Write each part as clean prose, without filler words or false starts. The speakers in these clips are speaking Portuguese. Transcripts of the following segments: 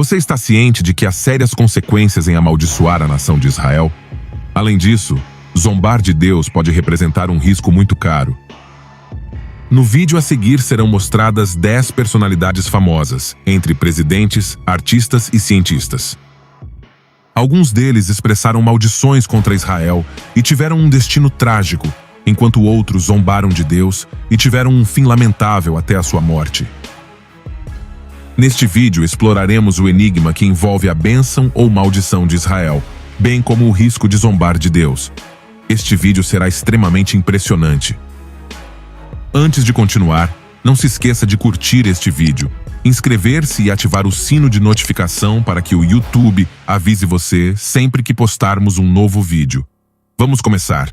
Você está ciente de que há sérias consequências em amaldiçoar a nação de Israel? Além disso, zombar de Deus pode representar um risco muito caro. No vídeo a seguir serão mostradas 10 personalidades famosas, entre presidentes, artistas e cientistas. Alguns deles expressaram maldições contra Israel e tiveram um destino trágico, enquanto outros zombaram de Deus e tiveram um fim lamentável até a sua morte. Neste vídeo exploraremos o enigma que envolve a bênção ou maldição de Israel, bem como o risco de zombar de Deus. Este vídeo será extremamente impressionante. Antes de continuar, não se esqueça de curtir este vídeo, inscrever-se e ativar o sino de notificação para que o YouTube avise você sempre que postarmos um novo vídeo. Vamos começar!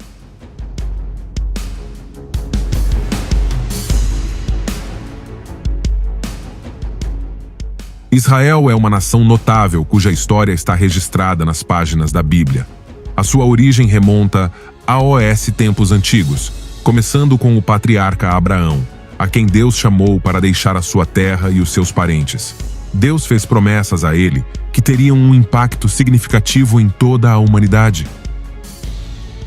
Israel é uma nação notável cuja história está registrada nas páginas da Bíblia. A sua origem remonta aos tempos antigos, começando com o patriarca Abraão, a quem Deus chamou para deixar a sua terra e os seus parentes. Deus fez promessas a ele que teriam um impacto significativo em toda a humanidade.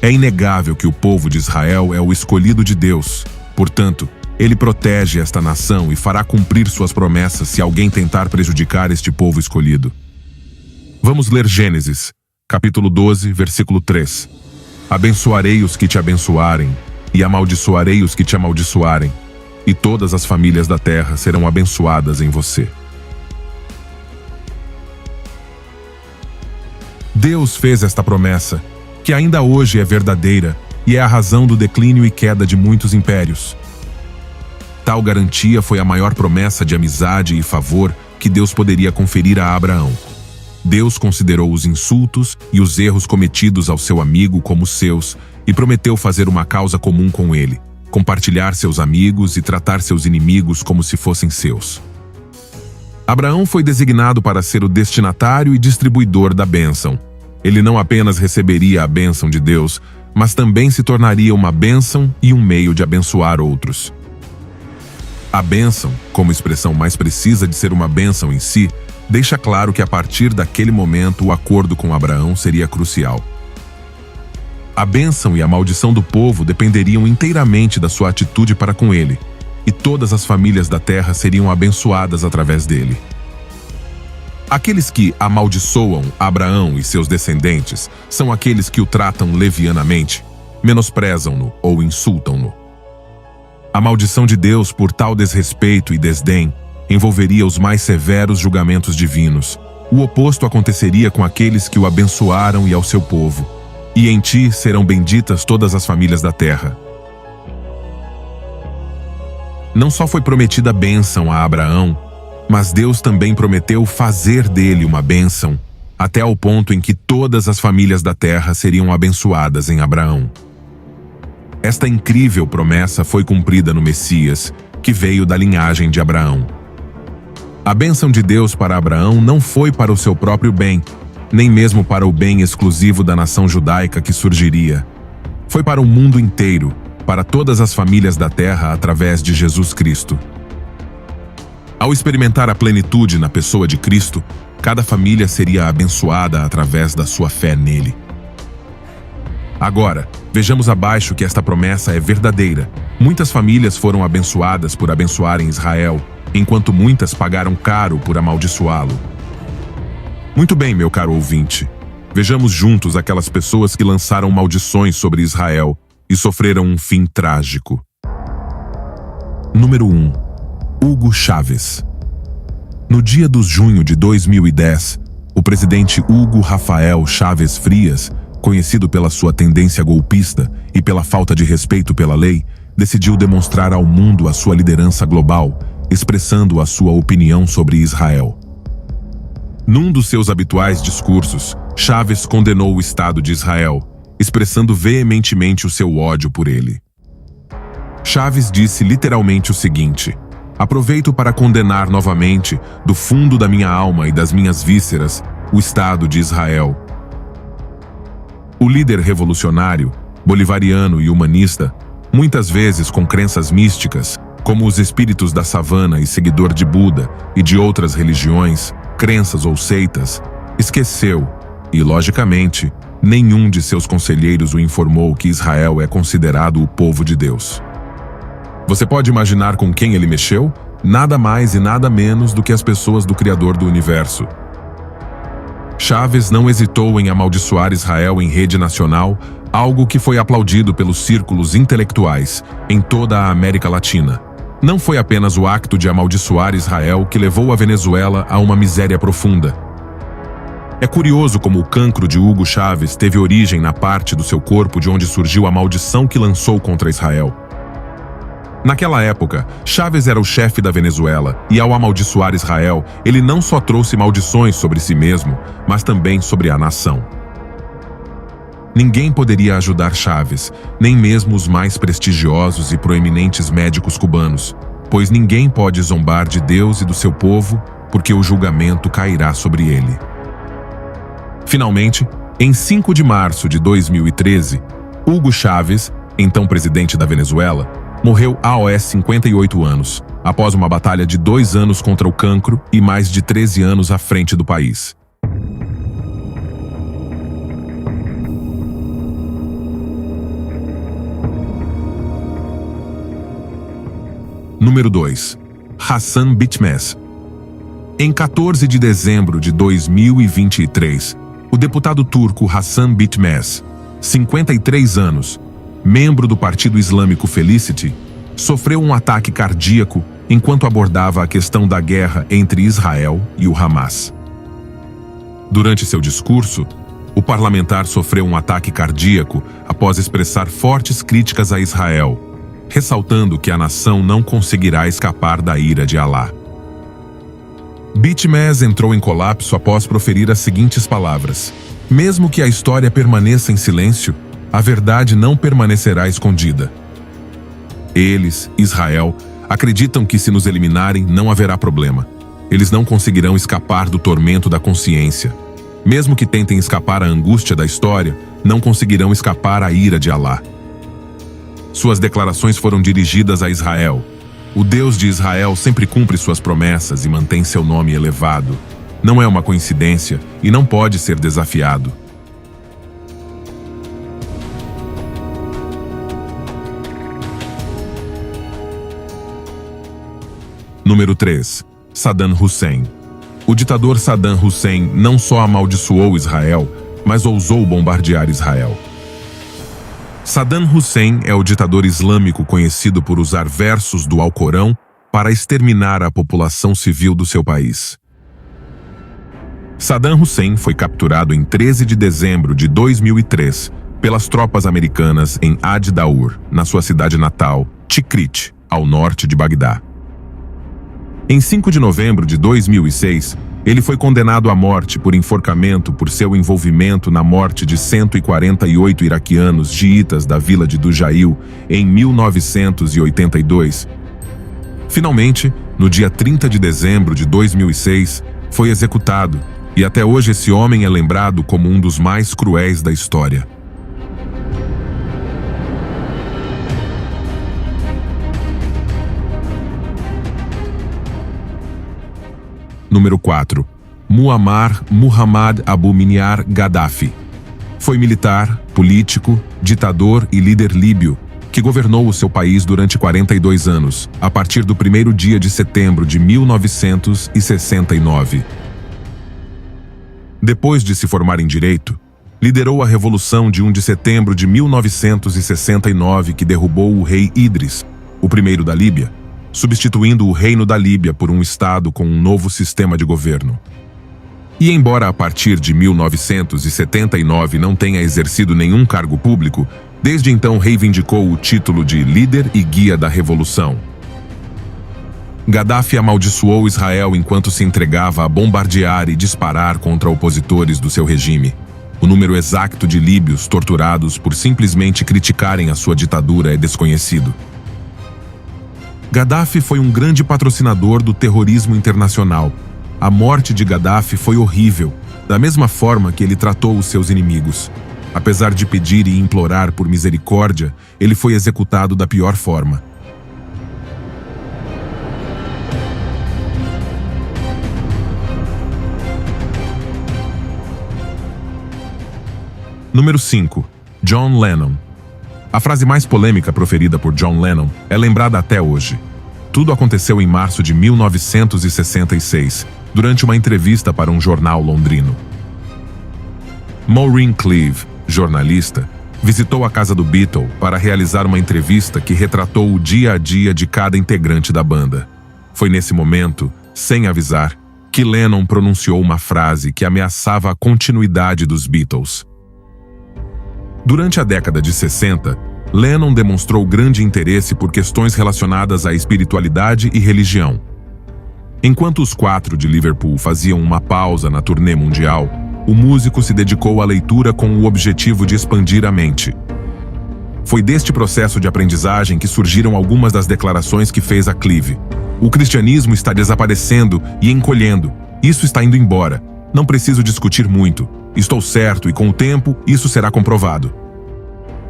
É inegável que o povo de Israel é o escolhido de Deus. Portanto, ele protege esta nação e fará cumprir suas promessas se alguém tentar prejudicar este povo escolhido. Vamos ler Gênesis, capítulo 12, versículo 3. Abençoarei os que te abençoarem, e amaldiçoarei os que te amaldiçoarem, e todas as famílias da terra serão abençoadas em você. Deus fez esta promessa, que ainda hoje é verdadeira e é a razão do declínio e queda de muitos impérios. Tal garantia foi a maior promessa de amizade e favor que Deus poderia conferir a Abraão. Deus considerou os insultos e os erros cometidos ao seu amigo como seus e prometeu fazer uma causa comum com ele, compartilhar seus amigos e tratar seus inimigos como se fossem seus. Abraão foi designado para ser o destinatário e distribuidor da bênção. Ele não apenas receberia a bênção de Deus, mas também se tornaria uma bênção e um meio de abençoar outros. A bênção, como expressão mais precisa de ser uma bênção em si, deixa claro que a partir daquele momento o acordo com Abraão seria crucial. A bênção e a maldição do povo dependeriam inteiramente da sua atitude para com ele, e todas as famílias da terra seriam abençoadas através dele. Aqueles que amaldiçoam Abraão e seus descendentes são aqueles que o tratam levianamente, menosprezam-no ou insultam-no. A maldição de Deus por tal desrespeito e desdém envolveria os mais severos julgamentos divinos. O oposto aconteceria com aqueles que o abençoaram e ao seu povo. E em ti serão benditas todas as famílias da terra. Não só foi prometida a bênção a Abraão, mas Deus também prometeu fazer dele uma bênção, até ao ponto em que todas as famílias da terra seriam abençoadas em Abraão. Esta incrível promessa foi cumprida no Messias, que veio da linhagem de Abraão. A bênção de Deus para Abraão não foi para o seu próprio bem, nem mesmo para o bem exclusivo da nação judaica que surgiria. Foi para o mundo inteiro, para todas as famílias da terra através de Jesus Cristo. Ao experimentar a plenitude na pessoa de Cristo, cada família seria abençoada através da sua fé nele. Agora, vejamos abaixo que esta promessa é verdadeira. Muitas famílias foram abençoadas por abençoarem Israel, enquanto muitas pagaram caro por amaldiçoá-lo. Muito bem, meu caro ouvinte. Vejamos juntos aquelas pessoas que lançaram maldições sobre Israel e sofreram um fim trágico. Número 1. Hugo Chávez. No dia de junho de 2010, o presidente Hugo Rafael Chávez Frias, conhecido pela sua tendência golpista e pela falta de respeito pela lei, decidiu demonstrar ao mundo a sua liderança global, expressando a sua opinião sobre Israel. Num dos seus habituais discursos, Chávez condenou o Estado de Israel, expressando veementemente o seu ódio por ele. Chávez disse literalmente o seguinte: aproveito para condenar novamente, do fundo da minha alma e das minhas vísceras, o Estado de Israel. O líder revolucionário, bolivariano e humanista, muitas vezes com crenças místicas, como os espíritos da savana e seguidor de Buda e de outras religiões, crenças ou seitas, esqueceu e, logicamente, nenhum de seus conselheiros o informou que Israel é considerado o povo de Deus. Você pode imaginar com quem ele mexeu? Nada mais e nada menos do que as pessoas do Criador do Universo. Chaves não hesitou em amaldiçoar Israel em rede nacional, algo que foi aplaudido pelos círculos intelectuais em toda a América Latina. Não foi apenas o acto de amaldiçoar Israel que levou a Venezuela a uma miséria profunda. É curioso como o cancro de Hugo Chávez teve origem na parte do seu corpo de onde surgiu a maldição que lançou contra Israel. Naquela época, Chávez era o chefe da Venezuela e, ao amaldiçoar Israel, ele não só trouxe maldições sobre si mesmo, mas também sobre a nação. Ninguém poderia ajudar Chávez, nem mesmo os mais prestigiosos e proeminentes médicos cubanos, pois ninguém pode zombar de Deus e do seu povo, porque o julgamento cairá sobre ele. Finalmente, em 5 de março de 2013, Hugo Chávez, então presidente da Venezuela, morreu aos 58 anos, após uma batalha de 2 anos contra o cancro e mais de 13 anos à frente do país. Número 2. Hassan Bitmez. Em 14 de dezembro de 2023, o deputado turco Hassan Bitmez, 53 anos, membro do Partido Islâmico Felicity, sofreu um ataque cardíaco enquanto abordava a questão da guerra entre Israel e o Hamas. Durante seu discurso, o parlamentar sofreu um ataque cardíaco após expressar fortes críticas a Israel, ressaltando que a nação não conseguirá escapar da ira de Alá. Bitmez entrou em colapso após proferir as seguintes palavras: "Mesmo que a história permaneça em silêncio, a verdade não permanecerá escondida. Eles, Israel, acreditam que se nos eliminarem não haverá problema. Eles não conseguirão escapar do tormento da consciência. Mesmo que tentem escapar à angústia da história, não conseguirão escapar à ira de Alá." Suas declarações foram dirigidas a Israel. O Deus de Israel sempre cumpre suas promessas e mantém seu nome elevado. Não é uma coincidência e não pode ser desafiado. Número 3. Saddam Hussein. O ditador Saddam Hussein não só amaldiçoou Israel, mas ousou bombardear Israel. Saddam Hussein é o ditador islâmico conhecido por usar versos do Alcorão para exterminar a população civil do seu país. Saddam Hussein foi capturado em 13 de dezembro de 2003 pelas tropas americanas em Ad-Daur, na sua cidade natal, Tikrit, ao norte de Bagdá. Em 5 de novembro de 2006, ele foi condenado à morte por enforcamento por seu envolvimento na morte de 148 iraquianos xiitas da vila de Dujail em 1982. Finalmente, no dia 30 de dezembro de 2006, foi executado, e até hoje esse homem é lembrado como um dos mais cruéis da história. Número 4. Muammar Muhammad Abu Miniar Gaddafi. Foi militar, político, ditador e líder líbio, que governou o seu país durante 42 anos, a partir do 1º dia de setembro de 1969. Depois de se formar em direito, liderou a Revolução de 1 de setembro de 1969 que derrubou o rei Idris, o primeiro da Líbia, substituindo o Reino da Líbia por um Estado com um novo sistema de governo. E embora a partir de 1979 não tenha exercido nenhum cargo público, desde então reivindicou o título de líder e guia da revolução. Gaddafi amaldiçoou Israel enquanto se entregava a bombardear e disparar contra opositores do seu regime. O número exato de líbios torturados por simplesmente criticarem a sua ditadura é desconhecido. Gaddafi foi um grande patrocinador do terrorismo internacional. A morte de Gaddafi foi horrível, da mesma forma que ele tratou os seus inimigos. Apesar de pedir e implorar por misericórdia, ele foi executado da pior forma. Número 5. John Lennon. A frase mais polêmica proferida por John Lennon é lembrada até hoje. Tudo aconteceu em março de 1966, durante uma entrevista para um jornal londrino. Maureen Cleave, jornalista, visitou a casa do Beatle para realizar uma entrevista que retratou o dia a dia de cada integrante da banda. Foi nesse momento, sem avisar, que Lennon pronunciou uma frase que ameaçava a continuidade dos Beatles. Durante a década de 60, Lennon demonstrou grande interesse por questões relacionadas à espiritualidade e religião. Enquanto os 4 de Liverpool faziam uma pausa na turnê mundial, o músico se dedicou à leitura com o objetivo de expandir a mente. Foi deste processo de aprendizagem que surgiram algumas das declarações que fez a Cleave. O cristianismo está desaparecendo e encolhendo. Isso está indo embora. Não preciso discutir muito. Estou certo e com o tempo isso será comprovado.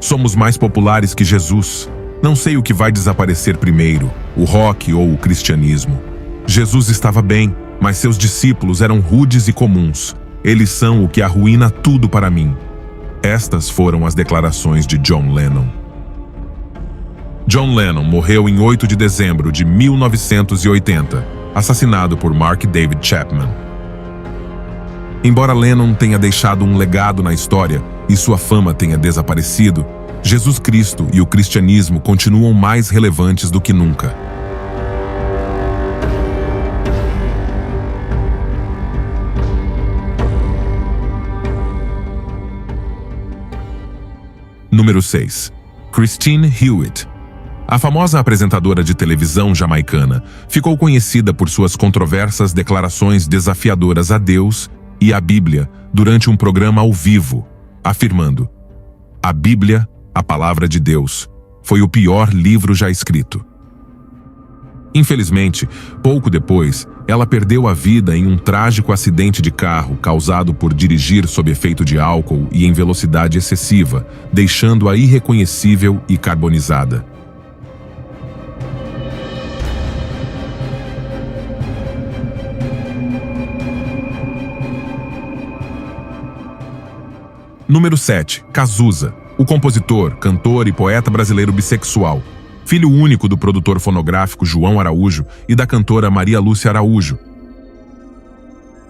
Somos mais populares que Jesus. Não sei o que vai desaparecer primeiro, o rock ou o cristianismo. Jesus estava bem, mas seus discípulos eram rudes e comuns. Eles são o que arruína tudo para mim. Estas foram as declarações de John Lennon. John Lennon morreu em 8 de dezembro de 1980, assassinado por Mark David Chapman. Embora Lennon tenha deixado um legado na história e sua fama tenha desaparecido, Jesus Cristo e o cristianismo continuam mais relevantes do que nunca. Número 6. Christine Hewitt. A famosa apresentadora de televisão jamaicana ficou conhecida por suas controversas declarações desafiadoras a Deus e à Bíblia durante um programa ao vivo, afirmando: "A Bíblia, a palavra de Deus, foi o pior livro já escrito." Infelizmente, pouco depois, ela perdeu a vida em um trágico acidente de carro causado por dirigir sob efeito de álcool e em velocidade excessiva, deixando-a irreconhecível e carbonizada. Número 7. Cazuza, o compositor, cantor e poeta brasileiro bissexual, filho único do produtor fonográfico João Araújo e da cantora Maria Lúcia Araújo.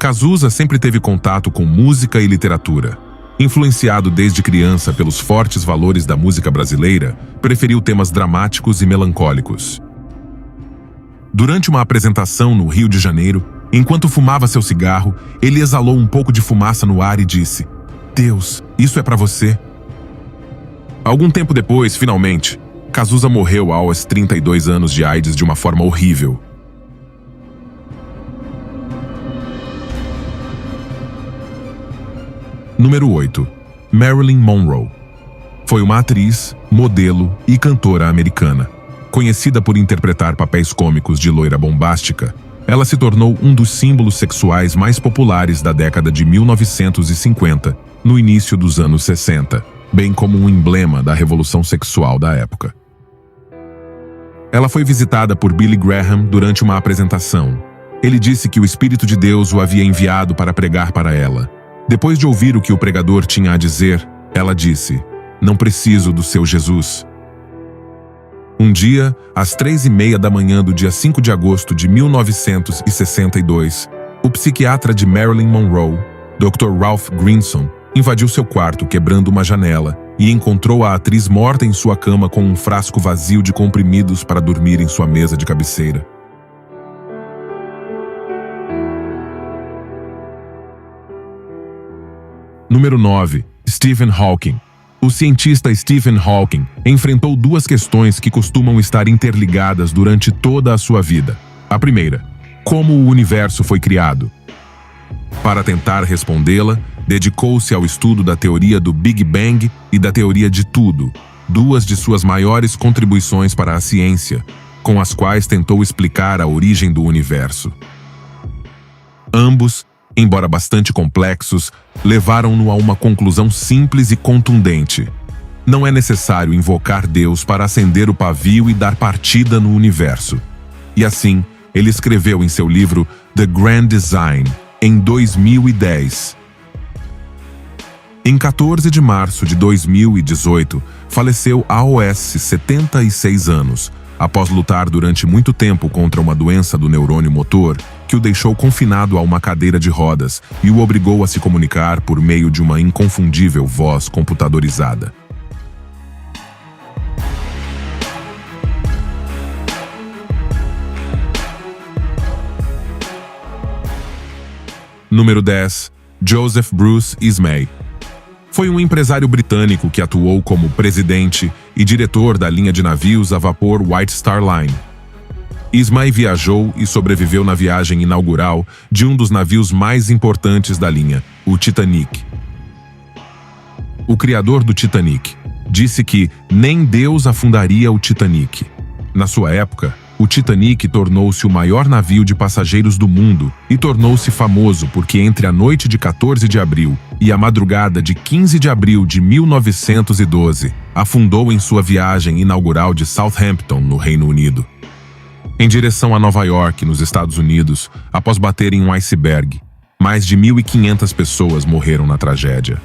Cazuza sempre teve contato com música e literatura. Influenciado desde criança pelos fortes valores da música brasileira, preferiu temas dramáticos e melancólicos. Durante uma apresentação no Rio de Janeiro, enquanto fumava seu cigarro, ele exalou um pouco de fumaça no ar e disse: "Deus, isso é para você." Algum tempo depois, finalmente, Cazuza morreu aos 32 anos de AIDS de uma forma horrível. Número 8. Marilyn Monroe. Foi uma atriz, modelo e cantora americana. Conhecida por interpretar papéis cômicos de loira bombástica, ela se tornou um dos símbolos sexuais mais populares da década de 1950, no início dos anos 60, bem como um emblema da revolução sexual da época. Ela foi visitada por Billy Graham durante uma apresentação. Ele disse que o Espírito de Deus o havia enviado para pregar para ela. Depois de ouvir o que o pregador tinha a dizer, ela disse: "Não preciso do seu Jesus." Um dia, às 3h30 da manhã do dia 5 de agosto de 1962, o psiquiatra de Marilyn Monroe, Dr. Ralph Grinson, invadiu seu quarto quebrando uma janela e encontrou a atriz morta em sua cama com um frasco vazio de comprimidos para dormir em sua mesa de cabeceira. Número 9. Stephen Hawking. O cientista Stephen Hawking enfrentou duas questões que costumam estar interligadas durante toda a sua vida. A primeira: como o universo foi criado? Para tentar respondê-la, dedicou-se ao estudo da teoria do Big Bang e da teoria de tudo, duas de suas maiores contribuições para a ciência, com as quais tentou explicar a origem do universo. Ambos, embora bastante complexos, levaram-no a uma conclusão simples e contundente: não é necessário invocar Deus para acender o pavio e dar partida no universo. E assim, ele escreveu em seu livro The Grand Design, em 2010. Em 14 de março de 2018, faleceu aos 76 anos, após lutar durante muito tempo contra uma doença do neurônio motor que o deixou confinado a uma cadeira de rodas e o obrigou a se comunicar por meio de uma inconfundível voz computadorizada. Número 10. Joseph Bruce Ismay. Foi um empresário britânico que atuou como presidente e diretor da linha de navios a vapor White Star Line. Ismay viajou e sobreviveu na viagem inaugural de um dos navios mais importantes da linha, o Titanic. O criador do Titanic disse que nem Deus afundaria o Titanic. Na sua época, o Titanic tornou-se o maior navio de passageiros do mundo e tornou-se famoso porque entre a noite de 14 de abril e a madrugada de 15 de abril de 1912, afundou em sua viagem inaugural de Southampton, no Reino Unido, em direção a Nova York, nos Estados Unidos, após bater em um iceberg. Mais de 1.500 pessoas morreram na tragédia.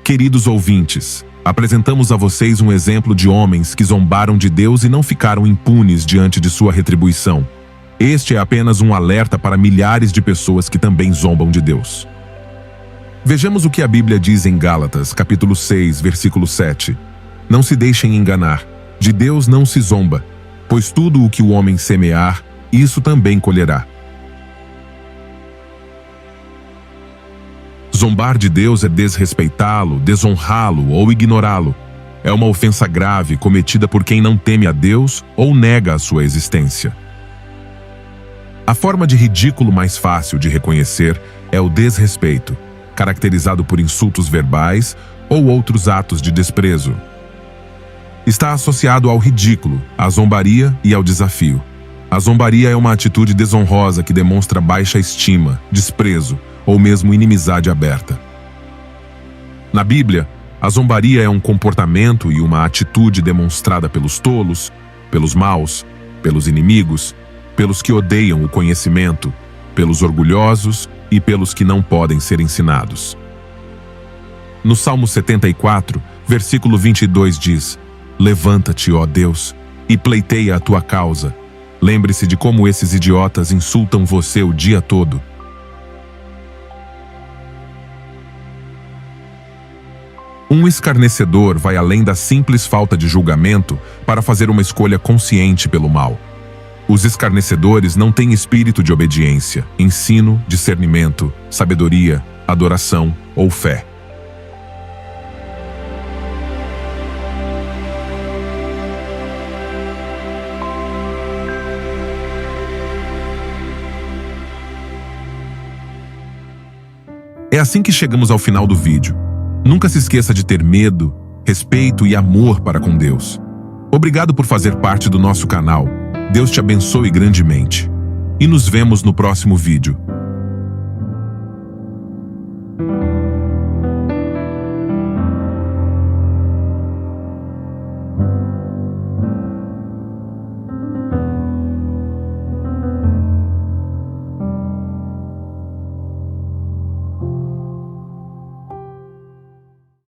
Queridos ouvintes, apresentamos a vocês um exemplo de homens que zombaram de Deus e não ficaram impunes diante de sua retribuição. Este é apenas um alerta para milhares de pessoas que também zombam de Deus. Vejamos o que a Bíblia diz em Gálatas, capítulo 6, versículo 7. Não se deixem enganar, de Deus não se zomba, pois tudo o que o homem semear, isso também colherá. Zombar de Deus é desrespeitá-lo, desonrá-lo ou ignorá-lo. É uma ofensa grave cometida por quem não teme a Deus ou nega a sua existência. A forma de ridículo mais fácil de reconhecer é o desrespeito, caracterizado por insultos verbais ou outros atos de desprezo. Está associado ao ridículo, à zombaria e ao desafio. A zombaria é uma atitude desonrosa que demonstra baixa estima, desprezo ou mesmo inimizade aberta. Na Bíblia, a zombaria é um comportamento e uma atitude demonstrada pelos tolos, pelos maus, pelos inimigos, pelos que odeiam o conhecimento, pelos orgulhosos e pelos que não podem ser ensinados. No Salmo 74, versículo 22 diz: Levanta-te, ó Deus, e pleiteia a tua causa. Lembre-se de como esses idiotas insultam você o dia todo. Um escarnecedor vai além da simples falta de julgamento para fazer uma escolha consciente pelo mal. Os escarnecedores não têm espírito de obediência, ensino, discernimento, sabedoria, adoração ou fé. É assim que chegamos ao final do vídeo. Nunca se esqueça de ter medo, respeito e amor para com Deus. Obrigado por fazer parte do nosso canal. Deus te abençoe grandemente. E nos vemos no próximo vídeo.